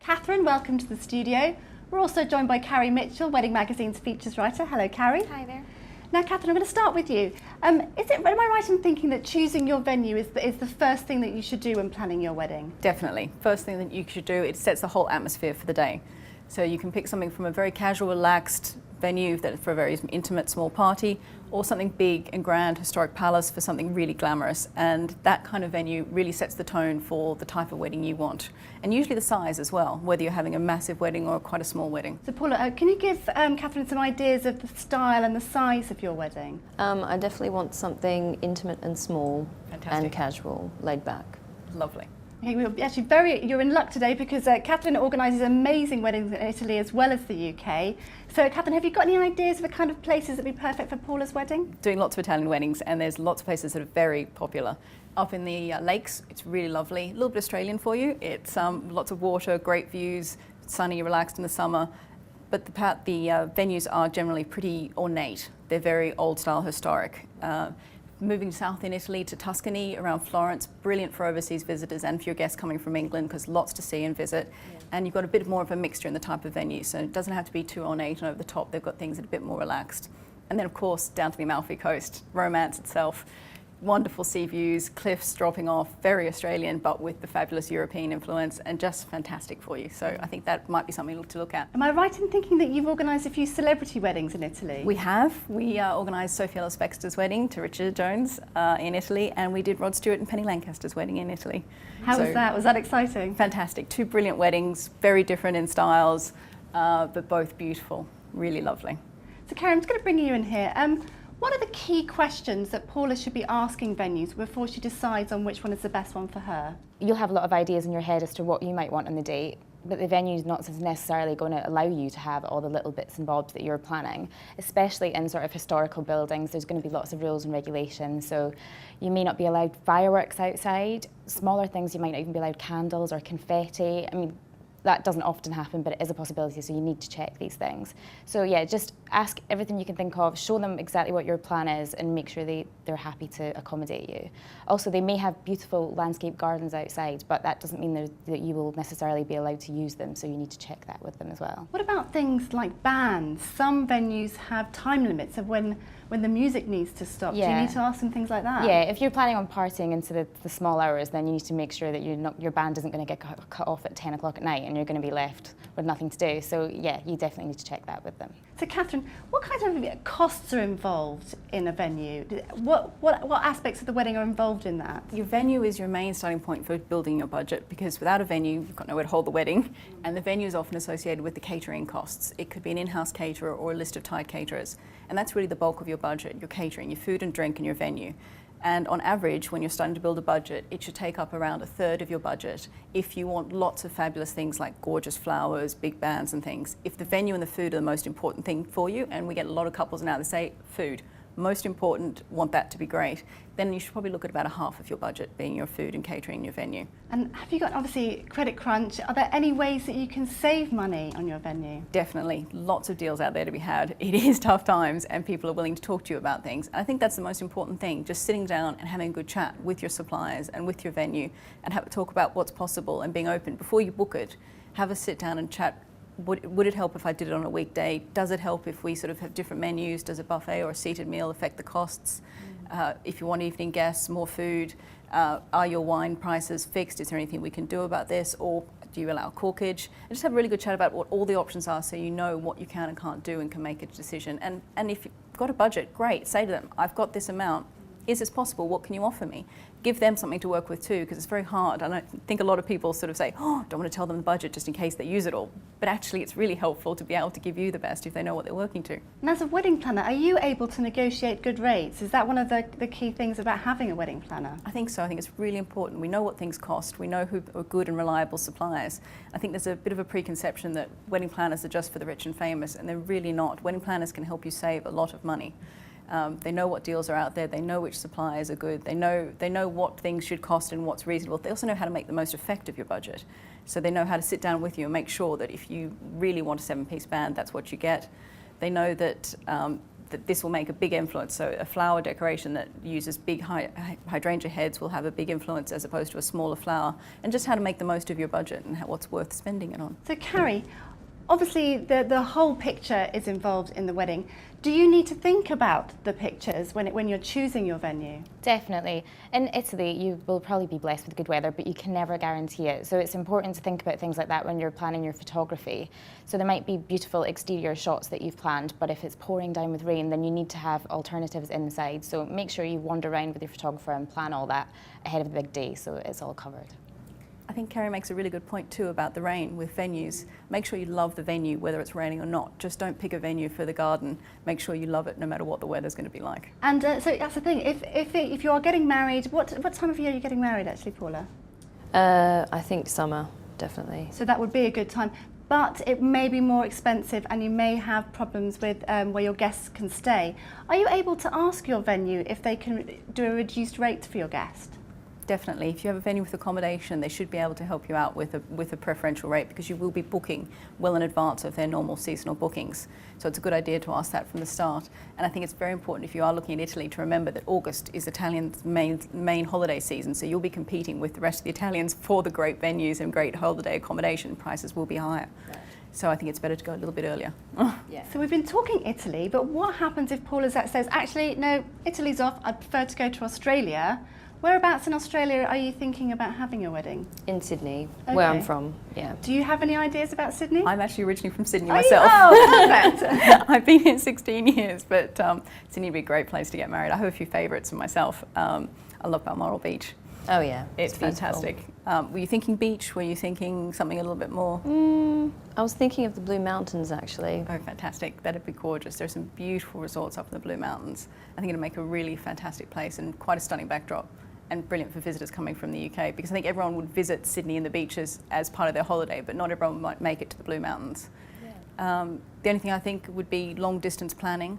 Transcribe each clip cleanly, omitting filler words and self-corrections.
Catherine, welcome to the studio. We're also joined by Carrie Mitchell, Wedding Magazine's features writer. Hello, Carrie. Hi there. Now, Catherine, I'm going to start with you. Am I right in thinking that choosing your venue is the first thing that you should do when planning your wedding? Definitely. First thing that you should do, it sets the whole atmosphere for the day. So you can pick something from a very casual, relaxed venue that for a very intimate, small party, or something big and grand, historic palace for something really glamorous. And that kind of venue really sets the tone for the type of wedding you want. And usually the size as well, whether you're having a massive wedding or quite a small wedding. So Paula, can you give Catherine some ideas of the style and the size of your wedding? I definitely want something intimate and small. Fantastic. And casual, laid back. Lovely. Okay, you're in luck today because Catherine organises amazing weddings in Italy as well as the UK. So Catherine, have you got any ideas of the kind of places that would be perfect for Paula's wedding? Doing lots of Italian weddings, and there's lots of places that are very popular. Up in the lakes, it's really lovely. A little bit Australian for you. It's lots of water, great views, sunny, relaxed in the summer. But the venues are generally pretty ornate. They're very old style, historic. Moving south in Italy to Tuscany, around Florence, brilliant for overseas visitors and for your guests coming from England because lots to see and visit. Yeah. And you've got a bit more of a mixture in the type of venue, so it doesn't have to be too ornate and over the top. They've got things that are a bit more relaxed. And then, of course, down to the Amalfi Coast, romance itself. Wonderful sea views, cliffs dropping off, very Australian, but with the fabulous European influence, and just fantastic for you. So I think that might be something to look at. Am I right in thinking that you've organised a few celebrity weddings in Italy? We have. We organised Sophia Lospexter's wedding to Richard Jones in Italy, and we did Rod Stewart and Penny Lancaster's wedding in Italy. How was that? Was that exciting? Fantastic. Two brilliant weddings, very different in styles, but both beautiful. Really lovely. So Karen, I'm just going to bring you in here. What are the key questions that Paula should be asking venues before she decides on which one is the best one for her? You'll have a lot of ideas in your head as to what you might want on the date, but the venue's not necessarily going to allow you to have all the little bits and bobs that you're planning, especially in sort of historical buildings. There's going to be lots of rules and regulations, so you may not be allowed fireworks outside. Smaller things, you might not even be allowed candles or confetti. I mean, that doesn't often happen, but it is a possibility, so you need to check these things. So yeah, just ask everything you can think of, show them exactly what your plan is, and make sure they're happy to accommodate you. Also, they may have beautiful landscape gardens outside, but that doesn't mean that you will necessarily be allowed to use them, so you need to check that with them as well. What about things like bands? Some venues have time limits of when the music needs to stop. Yeah. Do you need to ask them things like that? Yeah, if you're planning on partying into the small hours, then you need to make sure that your band isn't going to get cut off at 10 o'clock at night and you're going to be left with nothing to do. So yeah, you definitely need to check that with them. So Catherine, what kind of costs are involved in a venue? What aspects of the wedding are involved in that? Your venue is your main starting point for building your budget, because without a venue, you've got nowhere to hold the wedding, and the venue is often associated with the catering costs. It could be an in-house caterer or a list of tied caterers, and that's really the bulk of your budget, your catering, your food and drink and your venue. And on average, when you're starting to build a budget, it should take up around a third of your budget if you want lots of fabulous things like gorgeous flowers, big bands and things. If the venue and the food are the most important thing for you, and we get a lot of couples now that say food, most important, want that to be great, then you should probably look at about a half of your budget being your food and catering and your venue. And have you got, obviously, credit crunch? Are there any ways that you can save money on your venue? Definitely. Lots of deals out there to be had. It is tough times and people are willing to talk to you about things. And I think that's the most important thing, just sitting down and having a good chat with your suppliers and with your venue and have a talk about what's possible and being open. Before you book it, have a sit down and chat. Would it help if I did it on a weekday? Does it help if we sort of have different menus? Does a buffet or a seated meal affect the costs? If you want evening guests, more food, are your wine prices fixed? Is there anything we can do about this? Or do you allow corkage? And just have a really good chat about what all the options are so you know what you can and can't do and can make a decision. And if you've got a budget, great, say to them, I've got this amount. Is this possible? What can you offer me? Give them something to work with too, because it's very hard. And I think a lot of people sort of say, oh, don't want to tell them the budget just in case they use it all. But actually, it's really helpful to be able to give you the best if they know what they're working to. And as a wedding planner, are you able to negotiate good rates? Is that one of the key things about having a wedding planner? I think so. I think it's really important. We know what things cost. We know who are good and reliable suppliers. I think there's a bit of a preconception that wedding planners are just for the rich and famous, and they're really not. Wedding planners can help you save a lot of money. They know what deals are out there, they know which suppliers are good, they know what things should cost and what's reasonable. They also know how to make the most effect of your budget. So they know how to sit down with you and make sure that if you really want a 7-piece band, that's what you get. They know that that this will make a big influence. So a flower decoration that uses big hydrangea heads will have a big influence as opposed to a smaller flower, and just how to make the most of your budget and what's worth spending it on. So Carrie, obviously the whole picture is involved in the wedding. Do you need to think about the pictures when you're choosing your venue? Definitely. In Italy, you will probably be blessed with good weather, but you can never guarantee it. So it's important to think about things like that when you're planning your photography. So there might be beautiful exterior shots that you've planned, but if it's pouring down with rain, then you need to have alternatives inside. So make sure you wander around with your photographer and plan all that ahead of the big day so it's all covered. I think Carrie makes a really good point too about the rain with venues. Make sure you love the venue, whether it's raining or not. Just don't pick a venue for the garden. Make sure you love it no matter what the weather's going to be like. And so that's the thing, if you are getting married, what time of year are you getting married actually, Paula? I think summer, definitely. So that would be a good time. But it may be more expensive and you may have problems with where your guests can stay. Are you able to ask your venue if they can do a reduced rate for your guest? Definitely. If you have a venue with accommodation, they should be able to help you out with a preferential rate, because you will be booking well in advance of their normal seasonal bookings. So it's a good idea to ask that from the start. And I think it's very important if you are looking at Italy to remember that August is Italians' main holiday season. So you'll be competing with the rest of the Italians for the great venues and great holiday accommodation. Prices will be higher. Right. So I think it's better to go a little bit earlier. Yeah. So we've been talking Italy, but what happens if Paula says, actually, no, Italy's off, I'd prefer to go to Australia? Whereabouts in Australia are you thinking about having your wedding? In Sydney, where I'm from, yeah. Do you have any ideas about Sydney? I'm actually originally from Sydney myself. Oh, perfect. I've been here 16 years, but Sydney would be a great place to get married. I have a few favourites for myself. I love Balmoral Beach. Oh yeah, it's fantastic. Were you thinking beach? Were you thinking something a little bit more? I was thinking of the Blue Mountains actually. Oh, fantastic. That'd be gorgeous. There's some beautiful resorts up in the Blue Mountains. I think it'll make a really fantastic place and quite a stunning backdrop, and brilliant for visitors coming from the UK, because I think everyone would visit Sydney and the beaches as part of their holiday, but not everyone might make it to the Blue Mountains. Yeah. The only thing I think would be long distance planning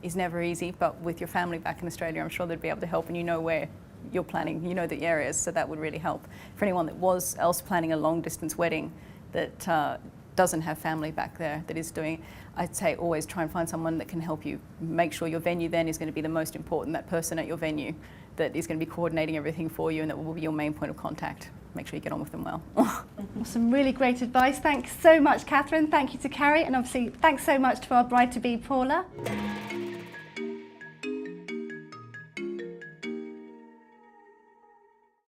is never easy, but with your family back in Australia, I'm sure they'd be able to help, and you know where you're planning, you know the areas, so that would really help. For anyone that was else planning a long distance wedding that doesn't have family back there that is doing, I'd say always try and find someone that can help you. Make sure your venue then is going to be the most important, that person at your venue that is going to be coordinating everything for you and that will be your main point of contact. Make sure you get on with them well. Some really great advice. Thanks so much, Catherine. Thank you to Carrie, and obviously thanks so much to our bride-to-be, Paula.